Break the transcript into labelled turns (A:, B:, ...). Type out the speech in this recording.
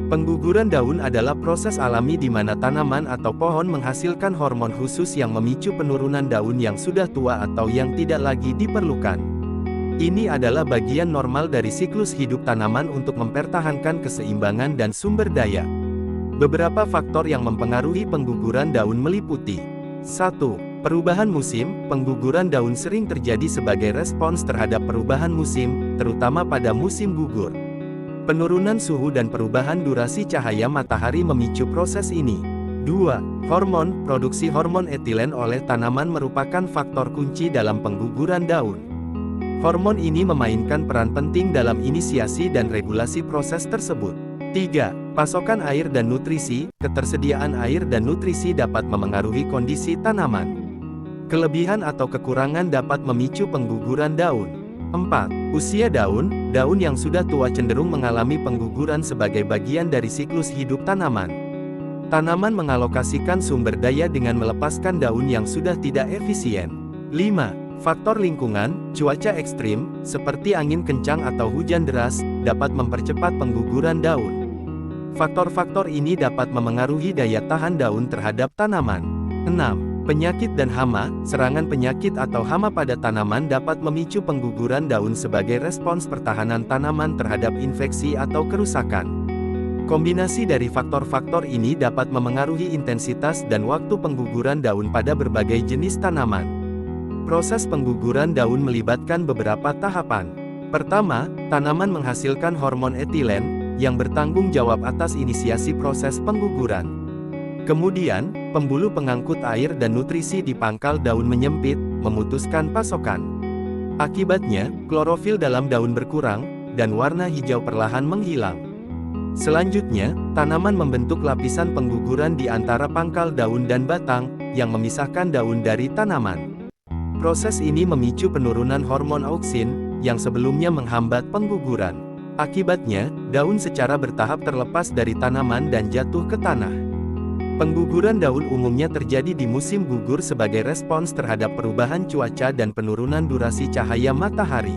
A: Pengguguran daun adalah proses alami di mana tanaman atau pohon menghasilkan hormon khusus yang memicu penurunan daun yang sudah tua atau yang tidak lagi diperlukan. Ini adalah bagian normal dari siklus hidup tanaman untuk mempertahankan keseimbangan dan sumber daya. Beberapa faktor yang mempengaruhi pengguguran daun meliputi 1. Perubahan musim. Pengguguran daun sering terjadi sebagai respons terhadap perubahan musim, terutama pada musim gugur. Penurunan suhu dan perubahan durasi cahaya matahari memicu proses ini. 2. Hormon. Produksi hormon etilen oleh tanaman merupakan faktor kunci dalam pengguguran daun. Hormon ini memainkan peran penting dalam inisiasi dan regulasi proses tersebut. 3. Pasokan air dan nutrisi. Ketersediaan air dan nutrisi dapat memengaruhi kondisi tanaman. Kelebihan atau kekurangan dapat memicu pengguguran daun. 4. Usia daun. Daun yang sudah tua cenderung mengalami pengguguran sebagai bagian dari siklus hidup tanaman. Tanaman mengalokasikan sumber daya dengan melepaskan daun yang sudah tidak efisien. 5. Faktor lingkungan. Cuaca ekstrim, seperti angin kencang atau hujan deras, dapat mempercepat pengguguran daun. Faktor-faktor ini dapat memengaruhi daya tahan daun terhadap tanaman. 6. Penyakit dan hama. Serangan penyakit atau hama pada tanaman dapat memicu pengguguran daun sebagai respons pertahanan tanaman terhadap infeksi atau kerusakan. Kombinasi dari faktor-faktor ini dapat memengaruhi intensitas dan waktu pengguguran daun pada berbagai jenis tanaman. Proses pengguguran daun melibatkan beberapa tahapan. Pertama, tanaman menghasilkan hormon etilen, yang bertanggung jawab atas inisiasi proses pengguguran. Kemudian, pembuluh pengangkut air dan nutrisi di pangkal daun menyempit, memutuskan pasokan. Akibatnya, klorofil dalam daun berkurang, dan warna hijau perlahan menghilang. Selanjutnya, tanaman membentuk lapisan pengguguran di antara pangkal daun dan batang, yang memisahkan daun dari tanaman. Proses ini memicu penurunan hormon auksin, yang sebelumnya menghambat pengguguran. Akibatnya, daun secara bertahap terlepas dari tanaman dan jatuh ke tanah. Pengguguran daun umumnya terjadi di musim gugur sebagai respons terhadap perubahan cuaca dan penurunan durasi cahaya matahari.